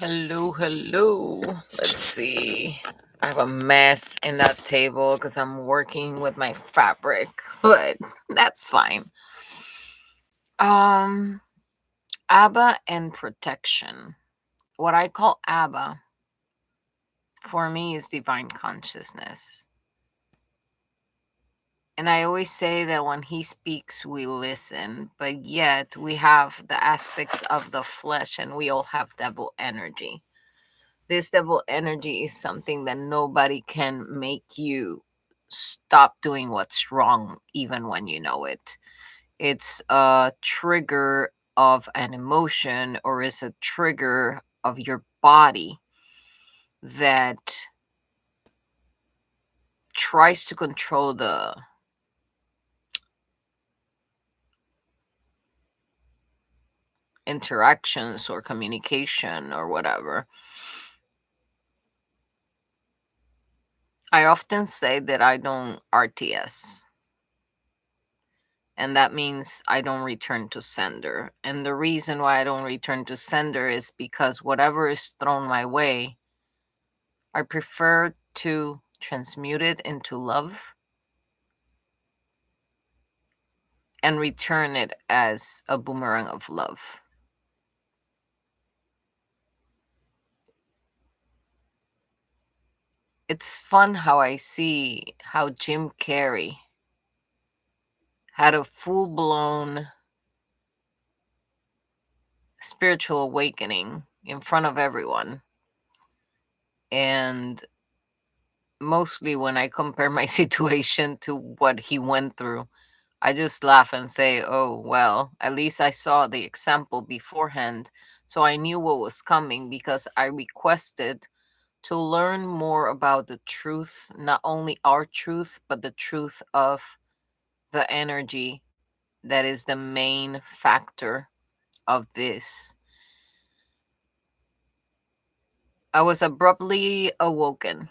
Hello. Let's see. I have a mess in that table because I'm working with my fabric, but that's fine. Abba and protection. What I call Abba for me is divine consciousness. And I always say that when he speaks, we listen, but yet we have the aspects of the flesh and we all have devil energy. This devil energy is something that nobody can make you stop doing what's wrong, even when you know it. It's a trigger of an emotion, or is a trigger of your body that tries to control the interactions or communication or whatever. I often say that I don't RTS, and that means I don't return to sender. And the reason why I don't return to sender is because whatever is thrown my way, I prefer to transmute it into love and return it as a boomerang of love. It's fun how I see how Jim Carrey had a full-blown spiritual awakening in front of everyone. And mostly when I compare my situation to what he went through, I just laugh and say, oh, well, at least I saw the example beforehand. So I knew what was coming because I requested to learn more about the truth, not only our truth, but the truth of the energy that is the main factor of this. I was abruptly awoken,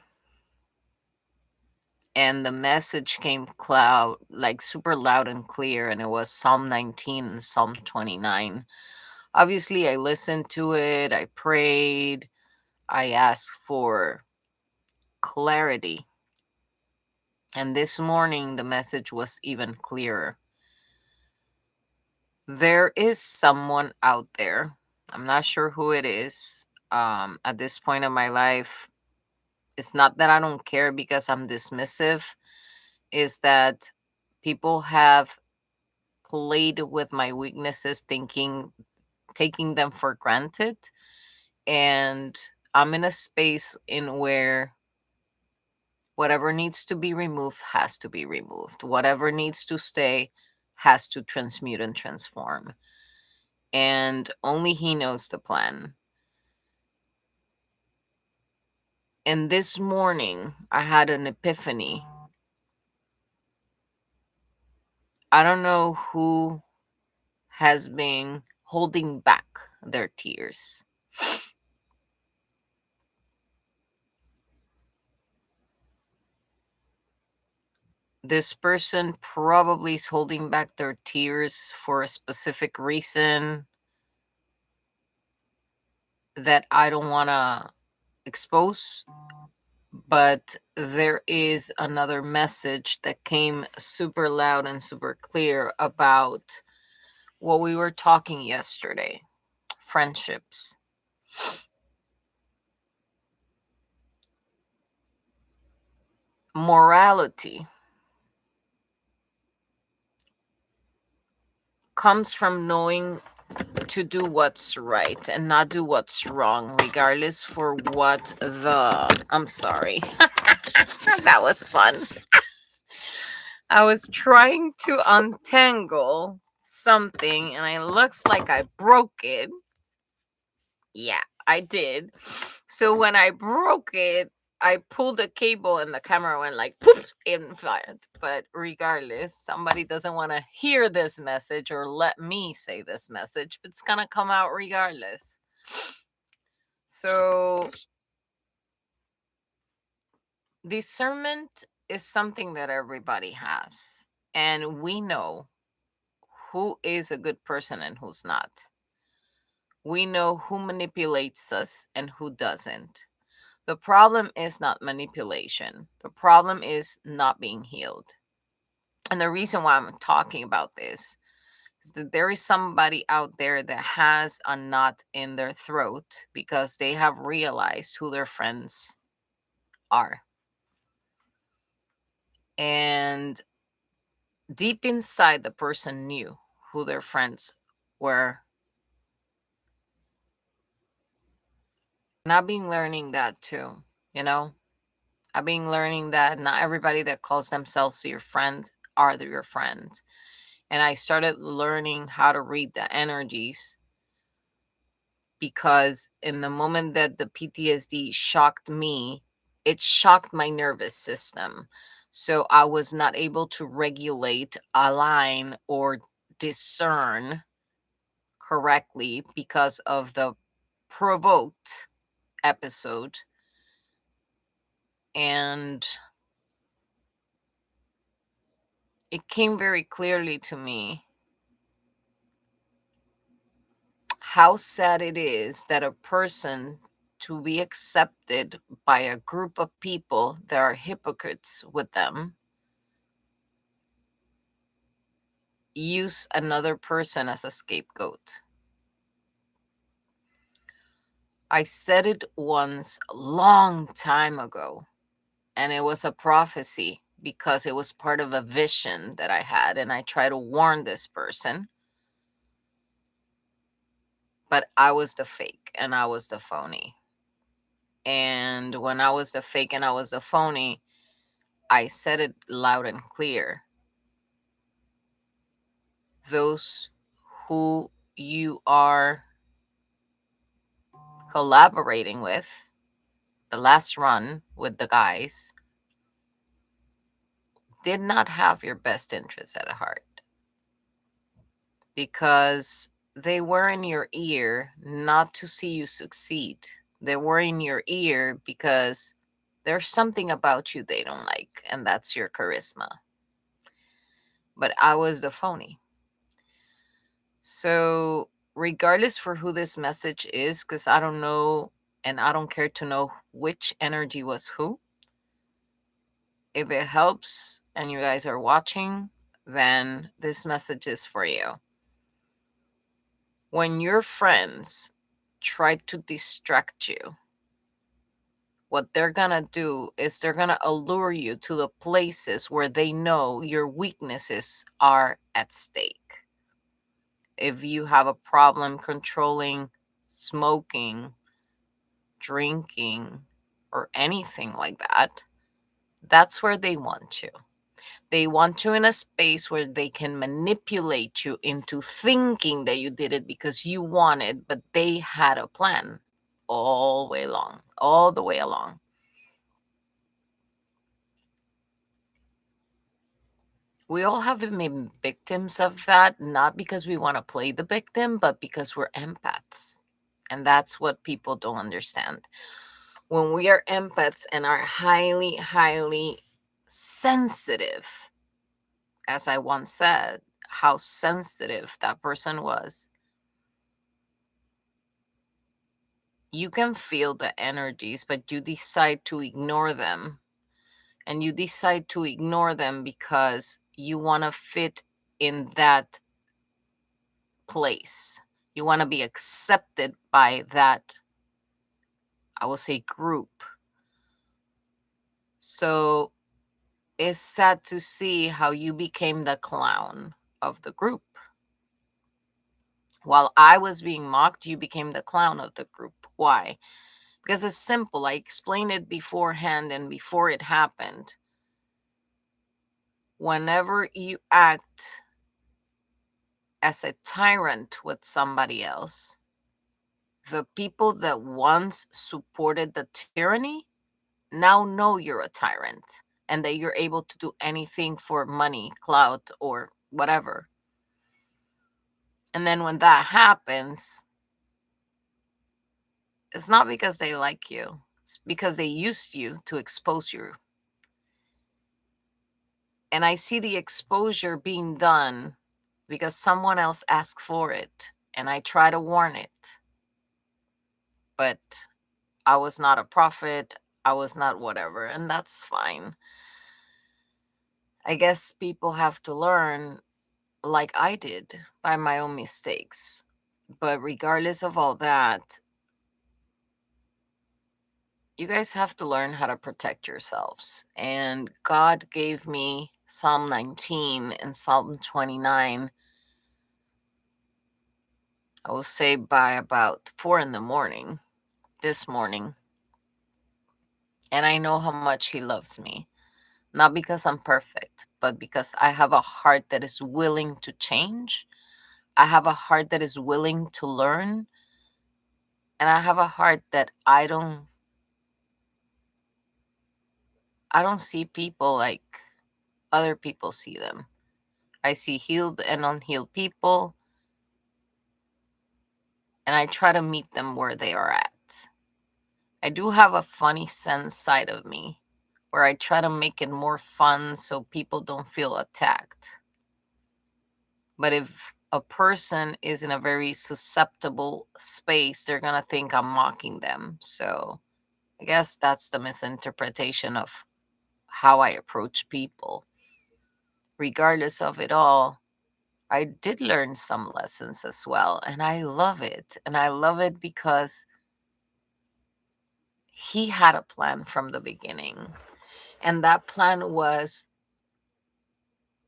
and the message came super loud and clear, and it was Psalm 19 and Psalm 29. Obviously, I listened to it, I prayed, I asked for clarity. And this morning, the message was even clearer. There is someone out there, I'm not sure who it is. At this point in my life, it's not that I don't care because I'm dismissive, is that people have played with my weaknesses, taking them for granted. And I'm in a space in where whatever needs to be removed has to be removed. Whatever needs to stay has to transmute and transform. And only he knows the plan. And this morning, I had an epiphany. I don't know who has been holding back their tears. This person probably is holding back their tears for a specific reason that I don't want to expose. But there is another message that came super loud and super clear about what we were talking yesterday: friendships. Morality comes from knowing to do what's right and not do what's wrong, regardless for what I'm sorry. That was fun. I was trying to untangle something and it looks like I broke it. Yeah, I did. So when I broke it, I pulled the cable and the camera went like poof in front. But regardless, somebody doesn't want to hear this message or let me say this message, but it's going to come out regardless. So discernment is something that everybody has. And we know who is a good person and who's not. We know who manipulates us and who doesn't. The problem is not manipulation. The problem is not being healed. And the reason why I'm talking about this is that there is somebody out there that has a knot in their throat because they have realized who their friends are. And deep inside, the person knew who their friends were. And I've been learning that too, you know? I've been learning that not everybody that calls themselves your friend are your friends. And I started learning how to read the energies because in the moment that the PTSD shocked me, it shocked my nervous system. So I was not able to regulate, align, or discern correctly because of the provoked episode. And it came very clearly to me how sad it is that a person to be accepted by a group of people that are hypocrites with them use another person as a scapegoat. I said it once a long time ago, and it was a prophecy because it was part of a vision that I had, and I tried to warn this person, but I was the fake and I was the phony. And when I was the fake and I was the phony, I said it loud and clear. Those who you are collaborating with, the last run with the guys, did not have your best interests at heart because they were in your ear not to see you succeed. They were in your ear because there's something about you they don't like, and that's your charisma. But I was the phony. So, regardless for who this message is, because I don't know and I don't care to know which energy was who, if it helps and you guys are watching, then this message is for you. When your friends try to distract you, what they're gonna do is they're gonna allure you to the places where they know your weaknesses are at stake. If you have a problem controlling smoking, drinking, or anything like that, that's where they want you. They want you in a space where they can manipulate you into thinking that you did it because you wanted, but they had a plan all the way along, all the way along. We all have been victims of that, not because we want to play the victim, but because we're empaths. And that's what people don't understand. When we are empaths and are highly, highly sensitive, as I once said, how sensitive that person was, you can feel the energies, but you decide to ignore them. And you decide to ignore them because you want to fit in that place. You want to be accepted by that, I will say, group. So it's sad to see how you became the clown of the group. While I was being mocked, you became the clown of the group. Why? Because it's simple. I explained it beforehand and before it happened. Whenever you act as a tyrant with somebody else, the people that once supported the tyranny now know you're a tyrant and that you're able to do anything for money, clout, or whatever. And then when that happens, it's not because they like you, it's because they used you to expose you. And I see the exposure being done because someone else asked for it, and I try to warn it. but I was not a prophet. I was not whatever, and that's fine. I guess people have to learn like I did by my own mistakes. But regardless of all that, you guys have to learn how to protect yourselves. And God gave me Psalm 19 and Psalm 29, I will say by about 4 in the morning, this morning. And I know how much He loves me. Not because I'm perfect, but because I have a heart that is willing to change. I have a heart that is willing to learn. And I have a heart that I don't see people like other people see them. I see healed and unhealed people, and I try to meet them where they are at. I do have a funny sense side of me where I try to make it more fun so people don't feel attacked. But if a person is in a very susceptible space, they're going to think I'm mocking them. So I guess that's the misinterpretation of how I approach people. Regardless of it all, I did learn some lessons as well, and I love it. And I love it because He had a plan from the beginning. And that plan was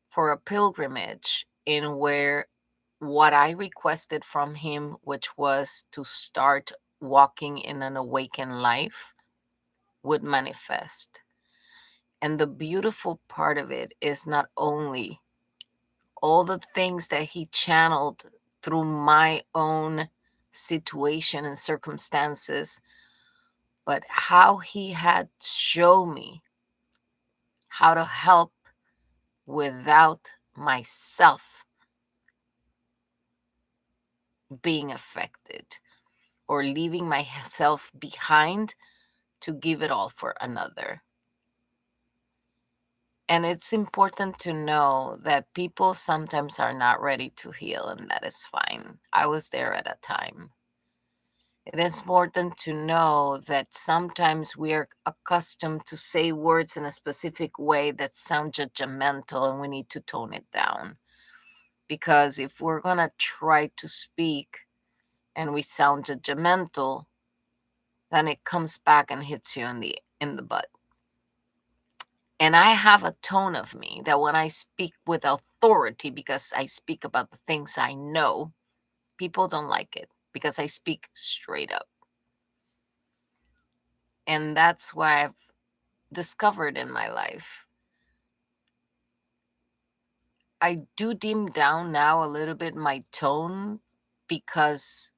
for a pilgrimage in where what I requested from Him, which was to start walking in an awakened life, would manifest. And the beautiful part of it is not only all the things that He channeled through my own situation and circumstances, but how He had shown me how to help without myself being affected or leaving myself behind to give it all for another. And it's important to know that people sometimes are not ready to heal, and that is fine. I was there at a time. It is important to know that sometimes we are accustomed to say words in a specific way that sound judgmental, and we need to tone it down. Because if we're going to try to speak and we sound judgmental, then it comes back and hits you in the butt. And I have a tone of me that when I speak with authority, because I speak about the things I know, people don't like it because I speak straight up. And that's why I've discovered in my life, I do dim down now a little bit my tone, because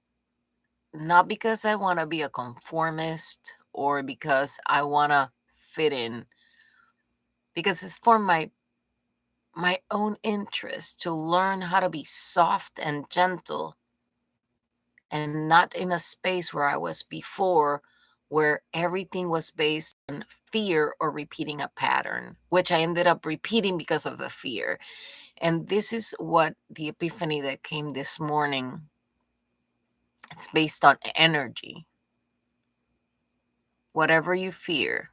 not because I want to be a conformist or because I want to fit in, because it's for my own interest to learn how to be soft and gentle, and not in a space where I was before, where everything was based on fear or repeating a pattern, which I ended up repeating because of the fear. And this is what the epiphany that came this morning, it's based on energy. Whatever you fear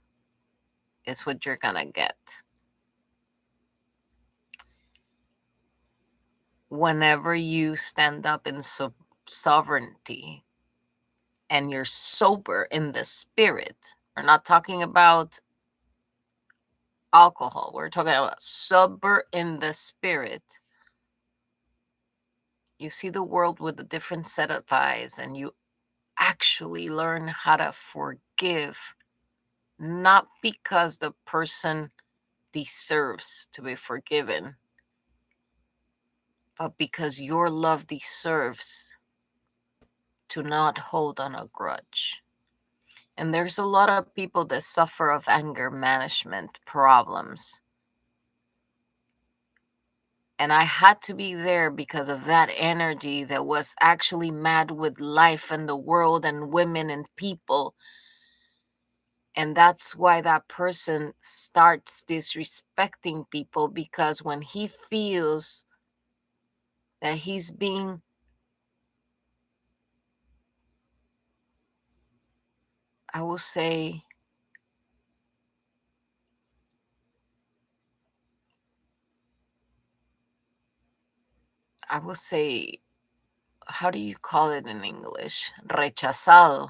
is what you're gonna get. Whenever you stand up in sovereignty and you're sober in the spirit, we're not talking about alcohol, we're talking about sober in the spirit, you see the world with a different set of eyes, and you actually learn how to forgive, not because the person deserves to be forgiven, but because your love deserves to not hold on a grudge. And there's a lot of people that suffer of anger management problems. And I had to be there because of that energy that was actually mad with life and the world and women and people. And that's why that person starts disrespecting people, because when he feels that he's being I will say how do you call it in English? Rechazado.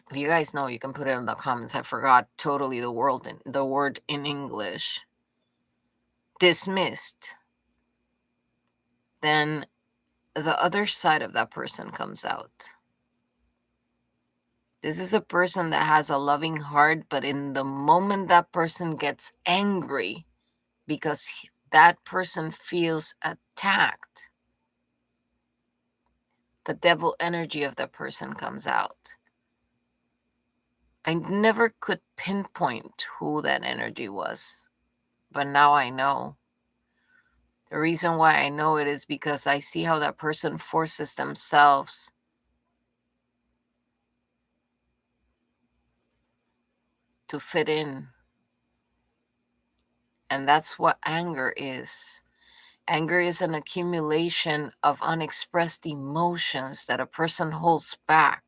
If you guys know, you can put it in the comments. I forgot totally the word in English. Dismissed. Then the other side of that person comes out. This is a person that has a loving heart, but in the moment that person gets angry because that person feels attacked, the devil energy of that person comes out. I never could pinpoint who that energy was, but now I know. The reason why I know it is because I see how that person forces themselves to fit in. And that's what anger is. Anger is an accumulation of unexpressed emotions that a person holds back.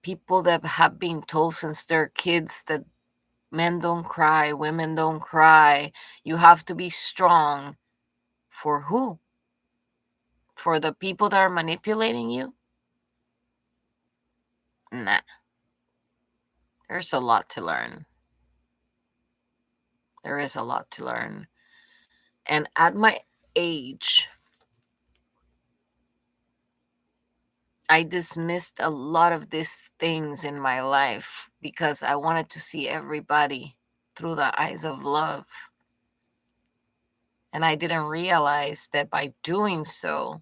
People that have been told since they're kids that men don't cry, women don't cry, you have to be strong. For who? For the people that are manipulating you? Nah. There's a lot to learn. There is a lot to learn. And at my age, I dismissed a lot of these things in my life because I wanted to see everybody through the eyes of love. And I didn't realize that by doing so,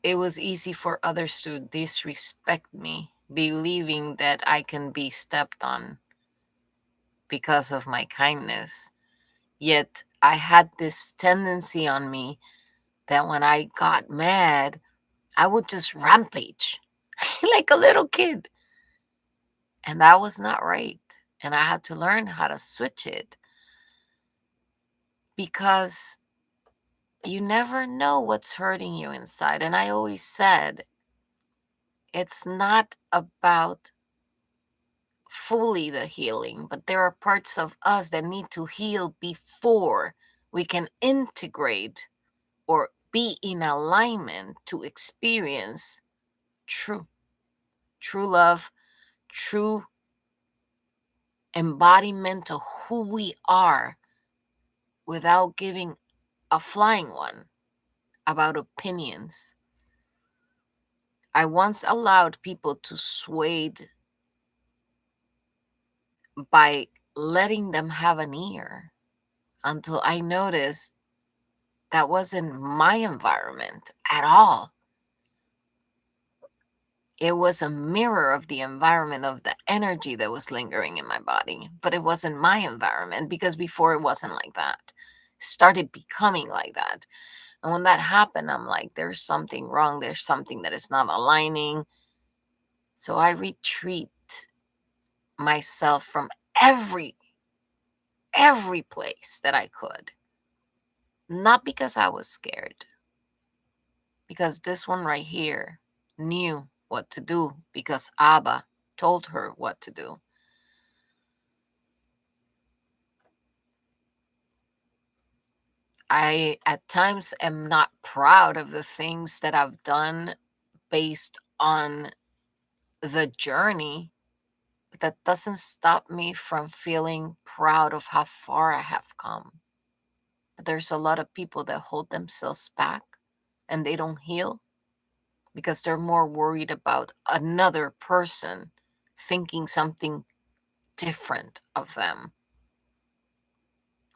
it was easy for others to disrespect me, believing that I can be stepped on because of my kindness. Yet I had this tendency on me that when I got mad, I would just rampage like a little kid. And that was not right. And I had to learn how to switch it because you never know what's hurting you inside. And I always said, it's not about fully the healing, but there are parts of us that need to heal before we can integrate or be in alignment to experience true love, true embodiment of who we are without giving a flying one about opinions. I once allowed people to sway by letting them have an ear until I noticed that wasn't my environment at all. It was a mirror of the environment of the energy that was lingering in my body, but it wasn't my environment because before it wasn't like that. It started becoming like that. And when that happened, I'm like, there's something wrong. There's something that is not aligning. So I retreat myself from every place that I could. Not because I was scared, because this one right here knew what to do because Abba told her what to do. I at times am not proud of the things that I've done based on the journey, but that doesn't stop me from feeling proud of how far I have come. But there's a lot of people that hold themselves back and they don't heal because they're more worried about another person thinking something different of them.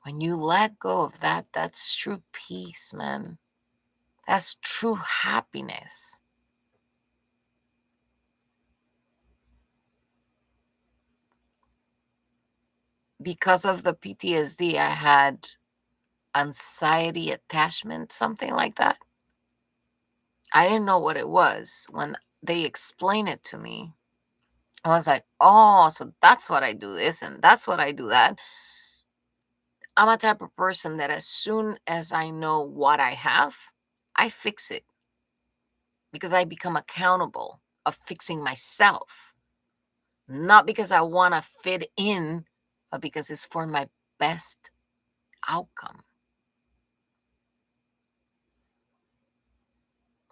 When you let go of that, that's true peace, man. That's true happiness. Because of the PTSD, I had anxiety attachment, something like that. I didn't know what it was. When they explained it to me, I was like, oh, so that's what I do this and that's what I do that. I'm a type of person that as soon as I know what I have, I fix it because I become accountable of fixing myself. Not because I want to fit in, but because it's for my best outcome.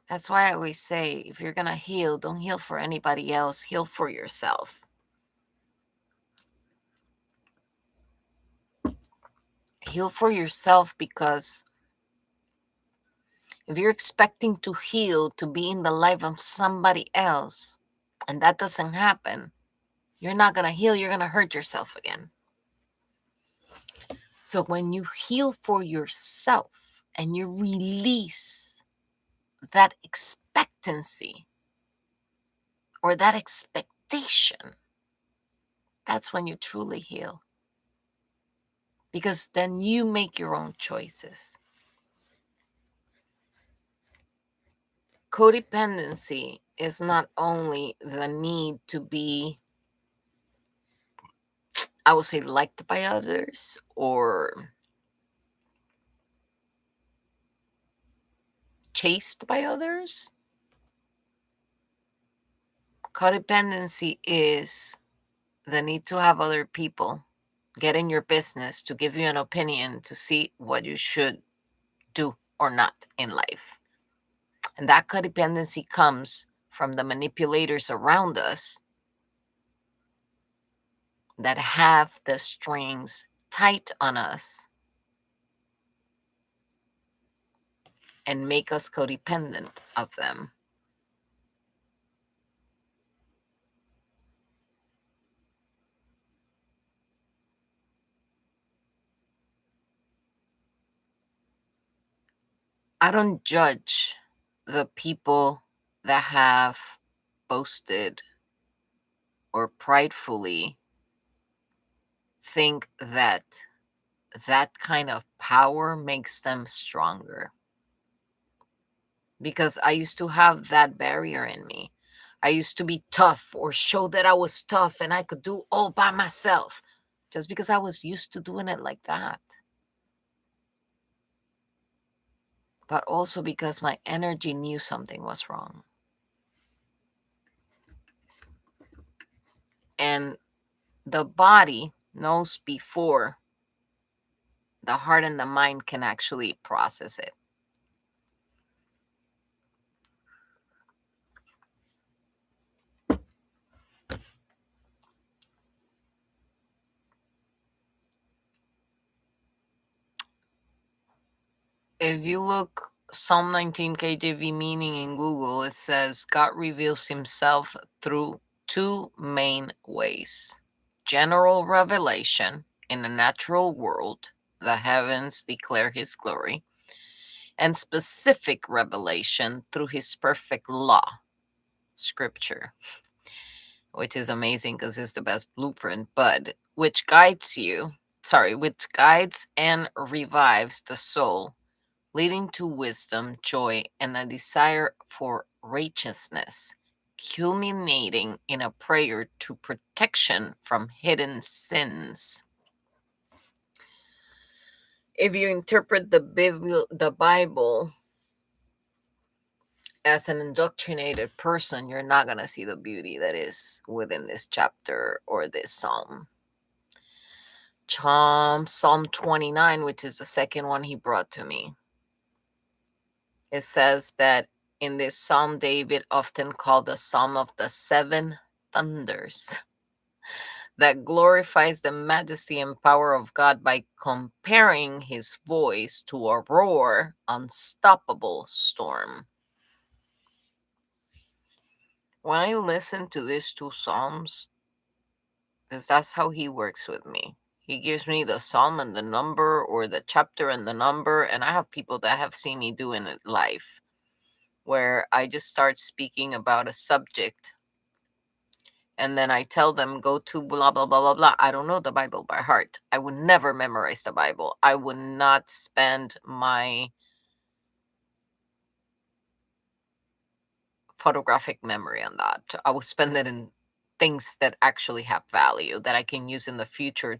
That's why I always say, if you're going to heal, don't heal for anybody else, heal for yourself. Heal for yourself, because if you're expecting to heal to be in the life of somebody else, and that doesn't happen, you're not going to heal, you're going to hurt yourself again. So when you heal for yourself and you release that expectancy or that expectation, that's when you truly heal. Because then you make your own choices. Codependency is not only the need to be, I would say, liked by others or chased by others. Codependency is the need to have other people get in your business to give you an opinion to see what you should do or not in life. And that codependency comes from the manipulators around us that have the strings tight on us and make us codependent of them. I don't judge the people that have boasted or pridefully think that that kind of power makes them stronger. Because I used to have that barrier in me. I used to be tough or show that I was tough and I could do all by myself just because I was used to doing it like that. But also because my energy knew something was wrong. And the body knows before the heart and the mind can actually process it. If you look Psalm 19 KJV meaning in Google, it says God reveals himself through two main ways: general revelation in the natural world, the heavens declare his glory, and specific revelation through his perfect law, scripture, which is amazing because it's the best blueprint, but which guides and revives the soul, leading to wisdom, joy, and a desire for righteousness, culminating in a prayer to protection from hidden sins. If you interpret the Bible as an indoctrinated person, you're not going to see the beauty that is within this chapter or this psalm. Psalm 29, which is the second one he brought to me. It says that in this psalm, David often called the Psalm of the Seven Thunders, that glorifies the majesty and power of God by comparing his voice to a roar, unstoppable storm. When I listen to these two psalms, because that's how he works with me. He gives me the psalm and the number, or the chapter and the number, and I have people that have seen me doing it live, where I just start speaking about a subject and then I tell them, go to blah, blah, blah, blah, blah. I don't know the Bible by heart. I would never memorize the Bible. I would not spend my photographic memory on that. I would spend it in things that actually have value that I can use in the future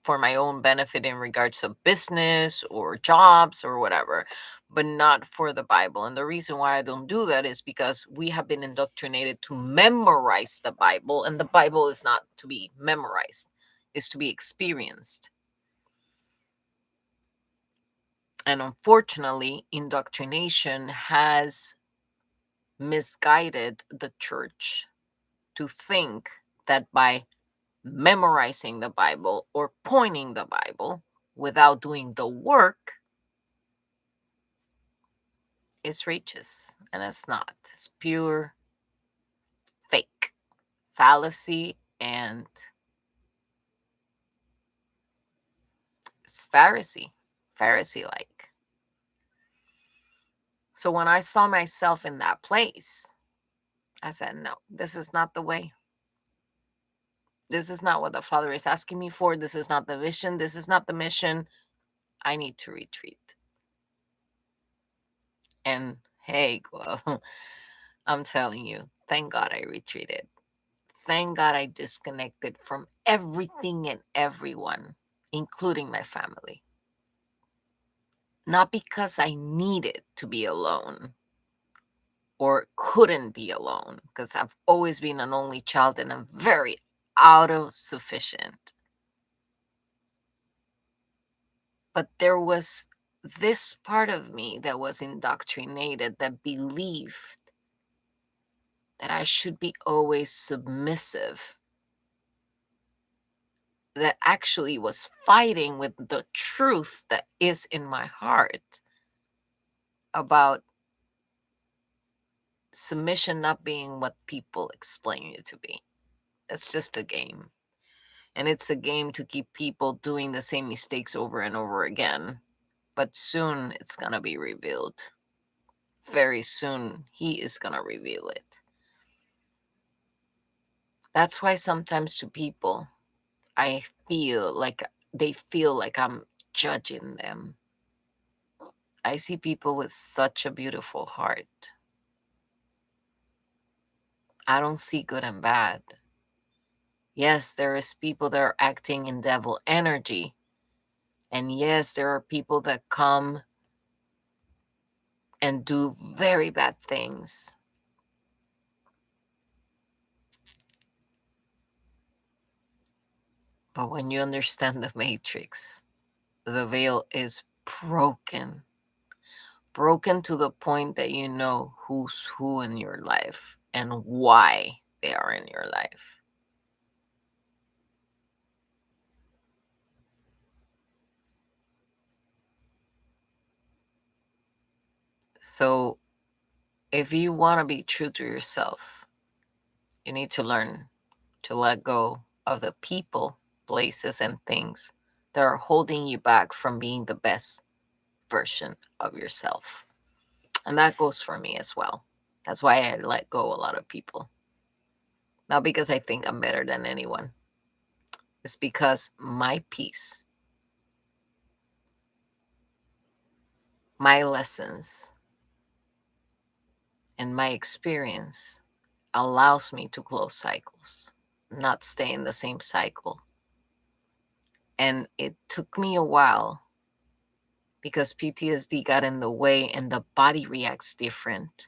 for my own benefit in regards of business or jobs or whatever, but not for the Bible. And the reason why I don't do that is because we have been indoctrinated to memorize the Bible, and the Bible is not to be memorized, it's to be experienced. And unfortunately, indoctrination has misguided the church to think that by memorizing the Bible or pointing the Bible without doing the work is righteous. And it's not. It's pure fake, fallacy, and it's Pharisee like. So when I saw myself in that place, I said, no, this is not the way. This is not what the Father is asking me for. This is not the vision. This is not the mission. I need to retreat. And hey, well, I'm telling you, thank God I retreated. Thank God I disconnected from everything and everyone, including my family. Not because I needed to be alone or couldn't be alone, because I've always been an only child and I'm very autosufficient. But there was this part of me that was indoctrinated that believed that I should be always submissive, that actually was fighting with the truth that is in my heart about submission not being what people explain it to be. It's just a game. And it's a game to keep people doing the same mistakes over and over again. But soon it's going to be revealed. Very soon he is going to reveal it. That's why sometimes to people, I feel like they feel like I'm judging them. I see people with such a beautiful heart. I don't see good and bad. Yes, there is people that are acting in devil energy. And yes, there are people that come and do very bad things. But when you understand the matrix, the veil is broken. Broken to the point that you know who's who in your life and why they are in your life. So if you want to be true to yourself, you need to learn to let go of the people, places, and things that are holding you back from being the best version of yourself. And that goes for me as well. That's why I let go a lot of people. Not because I think I'm better than anyone. It's because my peace, my lessons, and my experience allows me to close cycles, not stay in the same cycle. And it took me a while because PTSD got in the way and the body reacts different.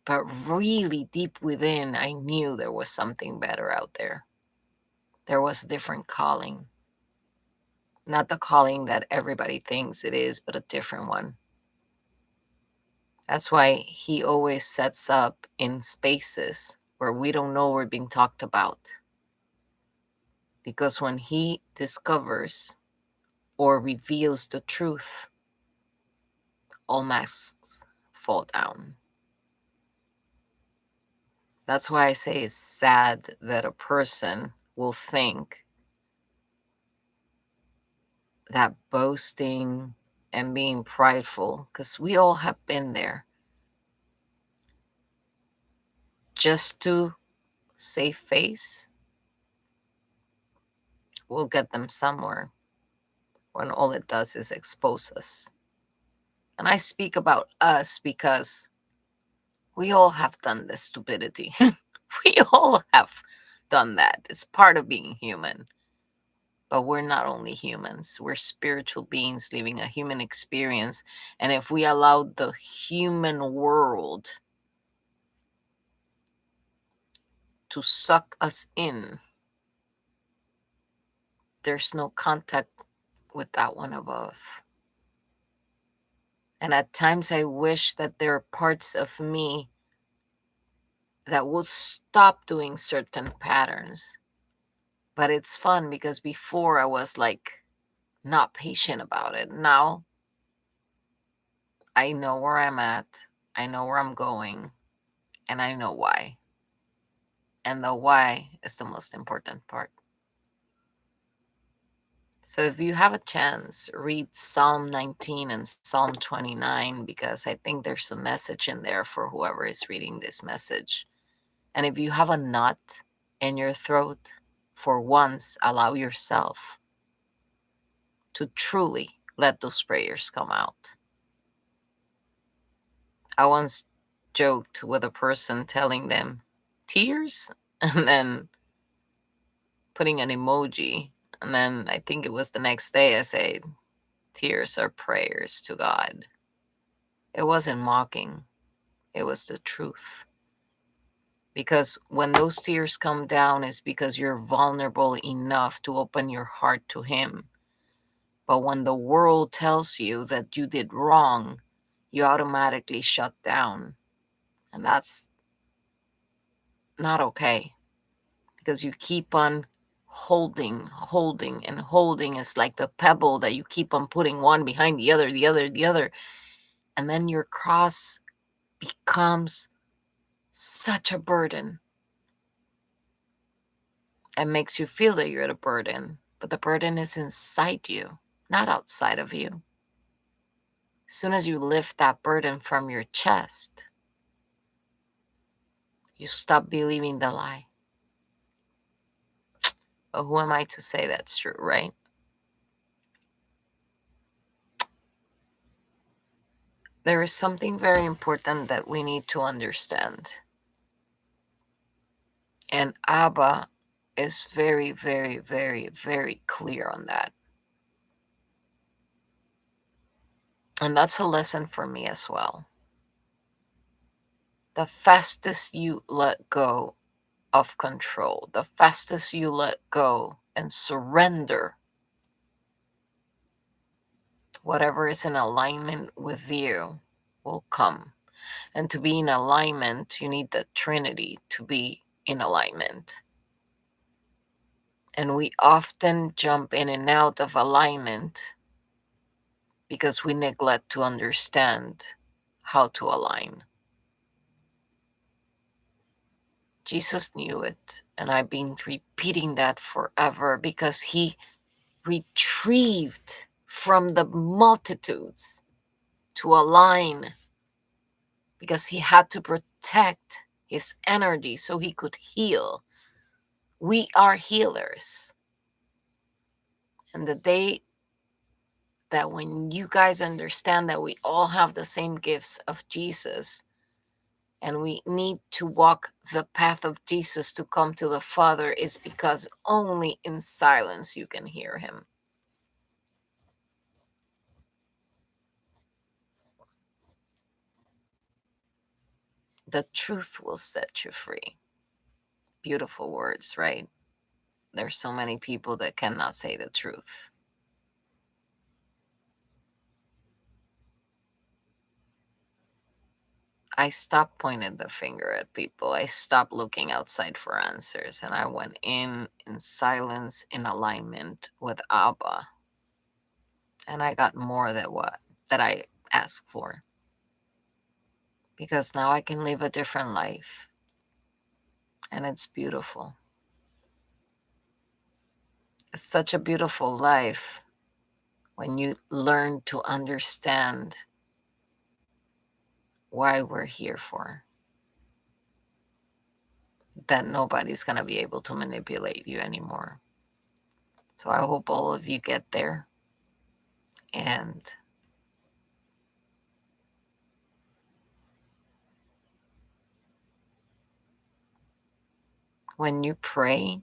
But really deep within, I knew there was something better out there. There was a different calling. Not the calling that everybody thinks it is, but a different one. That's why he always sets up in spaces where we don't know we're being talked about. Because when he discovers or reveals the truth, all masks fall down. That's why I say it's sad that a person will think that boasting and being prideful, because we all have been there, just to save face, will get them somewhere when all it does is expose us. And I speak about us because we all have done this stupidity. We all have done that. It's part of being human. But we're not only humans, we're spiritual beings living a human experience. And if we allow the human world to suck us in, there's no contact with that one above. And at times I wish that there are parts of me that would stop doing certain patterns. But it's fun because before I was like not patient about it. Now I know where I'm at, I know where I'm going, and I know why. And the why is the most important part. So if you have a chance, read Psalm 19 and Psalm 29, because I think there's a message in there for whoever is reading this message. And if you have a knot in your throat, for once, allow yourself to truly let those prayers come out. I once joked with a person telling them tears and then putting an emoji. And then I think it was the next day I said, tears are prayers to God. It wasn't mocking, it was the truth. Because when those tears come down, it's because you're vulnerable enough to open your heart to Him. But when the world tells you that you did wrong, you automatically shut down. And that's not okay. Because you keep on holding, and holding. It's like the pebble that you keep on putting one behind the other, the other. And then your cross becomes such a burden. It makes you feel that you're at a burden, but the burden is inside you, not outside of you. As soon as you lift that burden from your chest, you stop believing the lie. But who am I to say that's true, right? There is something very important that we need to understand. And Abba is very, very, very, very clear on that. And that's a lesson for me as well. The fastest you let go of control, the fastest you let go and surrender whatever is in alignment with you will come. And to be in alignment, you need the Trinity to be in alignment. And we often jump in and out of alignment because we neglect to understand how to align. Jesus knew it, and I've been repeating that forever because He retrieved from the multitudes to align because He had to protect His energy so He could heal. We are healers. And the day that when you guys understand that we all have the same gifts of Jesus and we need to walk the path of Jesus to come to the Father is because only in silence you can hear Him. The truth will set you free. Beautiful words, right? There's so many people that cannot say the truth. I stopped pointing the finger at people. I stopped looking outside for answers, and I went in silence, in alignment with Abba. And I got more than what that I asked for. Because now I can live a different life. And it's beautiful. It's such a beautiful life when you learn to understand why we're here for. That nobody's going to be able to manipulate you anymore. So I hope all of you get there. And when you pray,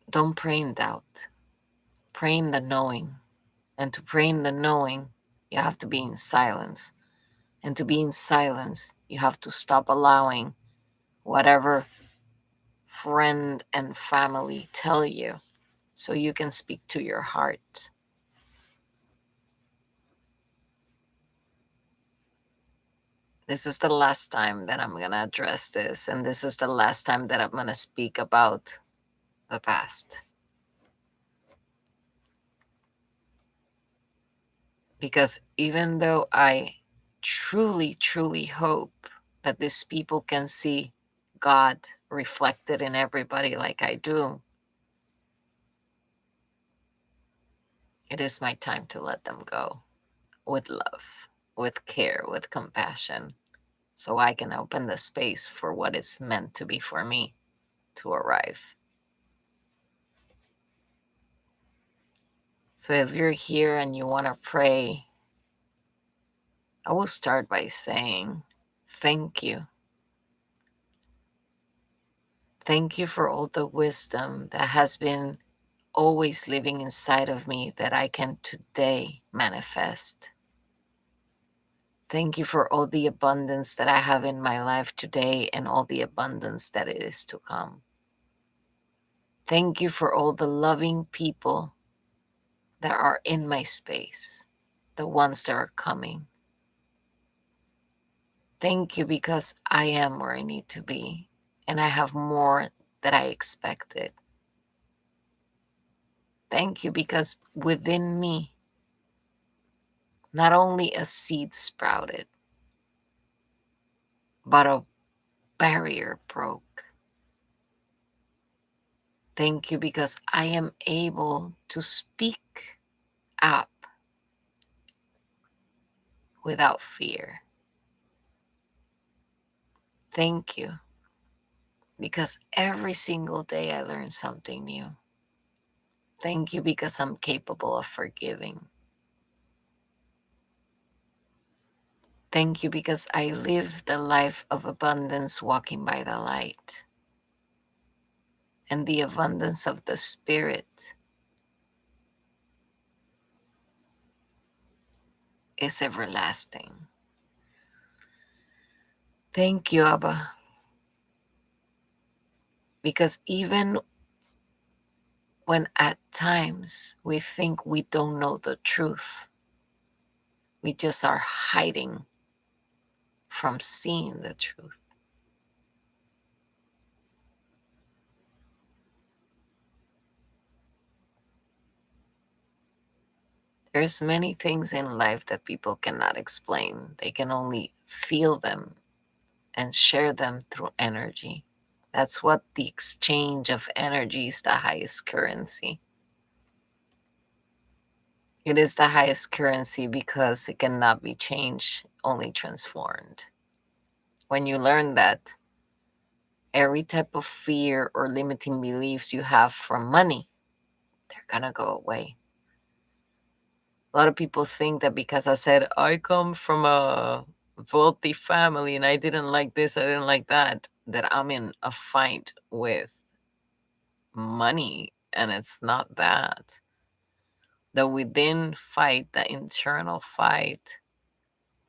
don't pray in doubt. Pray in the knowing. And to pray in the knowing, you have to be in silence. And to be in silence, you have to stop allowing whatever friend and family tell you, so you can speak to your heart. This is the last time that I'm going to address this, and this is the last time that I'm going to speak about the past. Because even though I truly, truly hope that these people can see God reflected in everybody like I do, it is my time to let them go with love, with care, with compassion, so I can open the space for what is meant to be for me to arrive. So if you're here and you want to pray, I will start by saying thank you. Thank you for all the wisdom that has been always living inside of me that I can today manifest. Thank you for all the abundance that I have in my life today and all the abundance that it is to come. Thank you for all the loving people that are in my space, the ones that are coming. Thank you because I am where I need to be and I have more than I expected. Thank you because within me, not only a seed sprouted, but a barrier broke. Thank you because I am able to speak up without fear. Thank you because every single day I learn something new. Thank you because I'm capable of forgiving. Thank you because I live the life of abundance walking by the light. And the abundance of the Spirit is everlasting. Thank you, Abba, because even when at times we think we don't know the truth, we just are hiding from seeing the truth. There's many things in life that people cannot explain. They can only feel them and share them through energy. That's what the exchange of energy is, the highest currency. It is the highest currency because it cannot be changed, only transformed. When you learn that, every type of fear or limiting beliefs you have for money, they're gonna go away. A lot of people think that because I said I come from a wealthy family and I didn't like this, I didn't like that, that I'm in a fight with money, and it's not that. The within fight, the internal fight,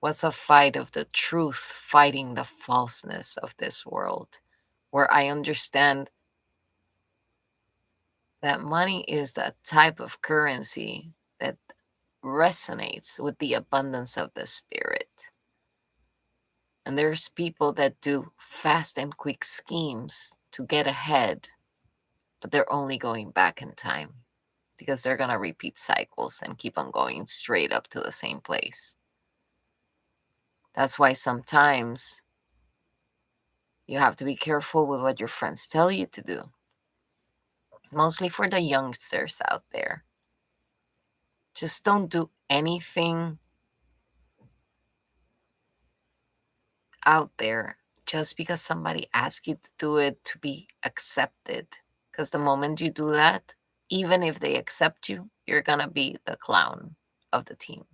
was a fight of the truth fighting the falseness of this world, where I understand that money is the type of currency that resonates with the abundance of the Spirit. And there's people that do fast and quick schemes to get ahead, but they're only going back in time because they're going to repeat cycles and keep on going straight up to the same place. That's why sometimes you have to be careful with what your friends tell you to do. Mostly for the youngsters out there. Just don't do anything out there just because somebody asks you to do it to be accepted. Because the moment you do that, even if they accept you, you're going to be the clown of the team.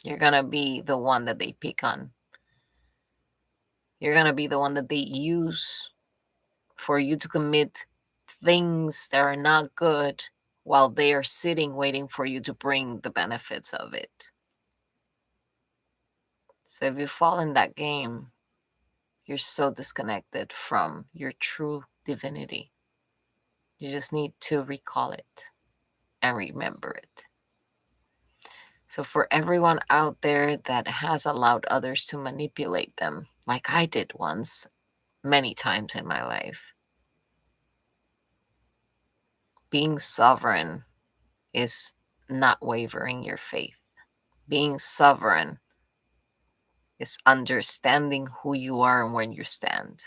You're going to be the one that they pick on. You're going to be the one that they use for you to commit things that are not good while they are sitting waiting for you to bring the benefits of it. So if you fall in that game, you're so disconnected from your true divinity. You just need to recall it and remember it. So for everyone out there that has allowed others to manipulate them, like I did once, many times in my life, being sovereign is not wavering your faith. Being sovereign is understanding who you are and where you stand.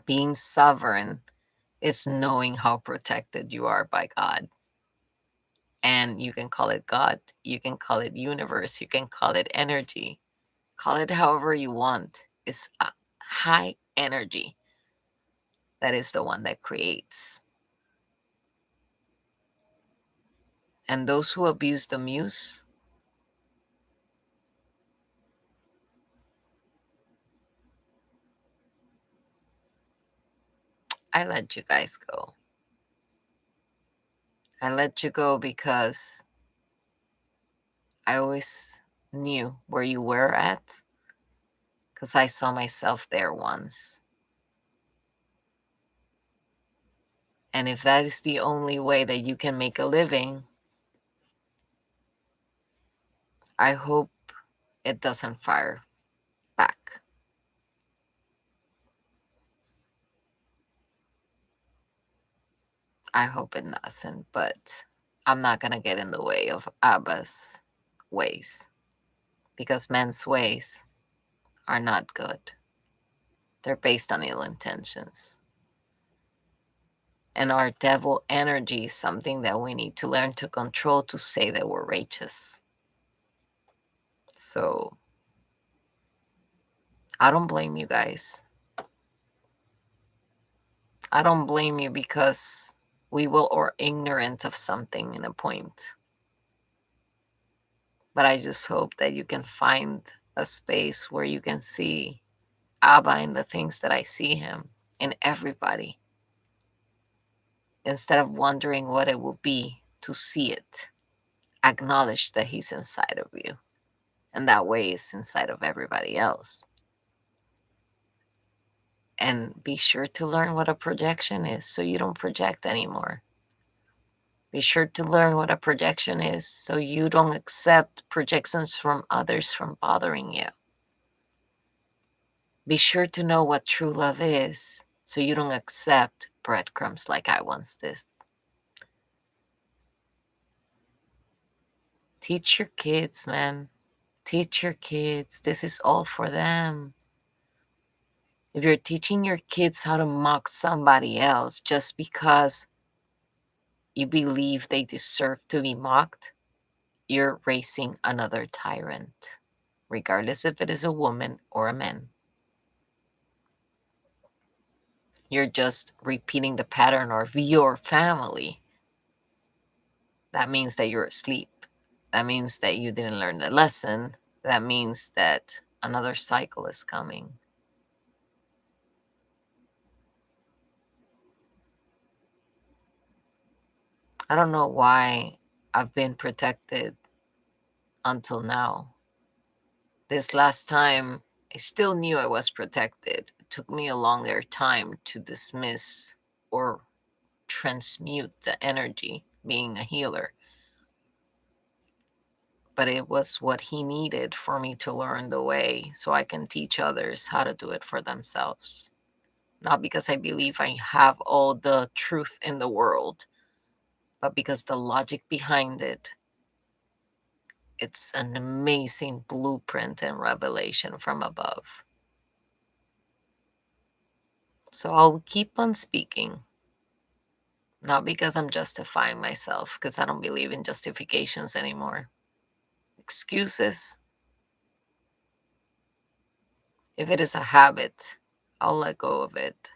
Being sovereign is knowing how protected you are by God. And you can call it God, you can call it universe, you can call it energy. Call it however you want. It's a high energy that is the one that creates. And those who abuse the muse, I let you guys go. I let you go because I always knew where you were at, because I saw myself there once. And if that is the only way that you can make a living, I hope it doesn't fire back. I hope it doesn't, but I'm not going to get in the way of Abba's ways, because men's ways are not good. They're based on ill intentions. And our devil energy is something that we need to learn to control to say that we're righteous. So I don't blame you guys. I don't blame you because we will or ignorant of something in a point. But I just hope that you can find a space where you can see Abba in the things that I see him in everybody, instead of wondering what it will be to see it. Acknowledge that he's inside of you, and that way is inside of everybody else. And be sure to learn what a projection is so you don't project anymore. Be sure to learn what a projection is so you don't accept projections from others from bothering you. Be sure to know what true love is so you don't accept breadcrumbs like I once did. Teach your kids, man. Teach your kids. This is all for them. If you're teaching your kids how to mock somebody else just because you believe they deserve to be mocked, you're raising another tyrant, regardless if it is a woman or a man. You're just repeating the pattern of your family. That means that you're asleep. That means that you didn't learn the lesson. That means that another cycle is coming. I don't know why I've been protected until now. This last time, I still knew I was protected. It took me a longer time to dismiss or transmute the energy, being a healer. But it was what he needed for me to learn the way so I can teach others how to do it for themselves. Not because I believe I have all the truth in the world, but because the logic behind it, it's an amazing blueprint and revelation from above. So I'll keep on speaking. Not because I'm justifying myself, because I don't believe in justifications anymore. Excuses, if it is a habit, I'll let go of it.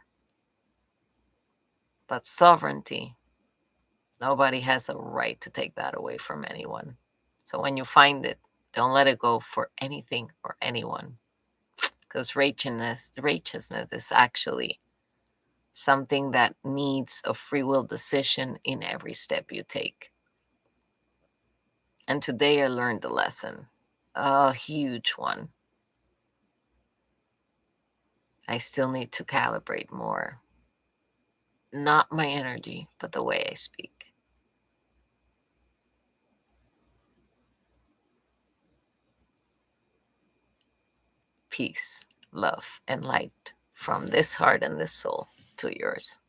But sovereignty, nobody has a right to take that away from anyone. So when you find it, don't let it go for anything or anyone, because righteousness is actually something that needs a free will decision in every step you take. And today I learned the lesson, a huge one. I still need to calibrate more. Not my energy, but the way I speak. Peace, love, and light from this heart and this soul to yours.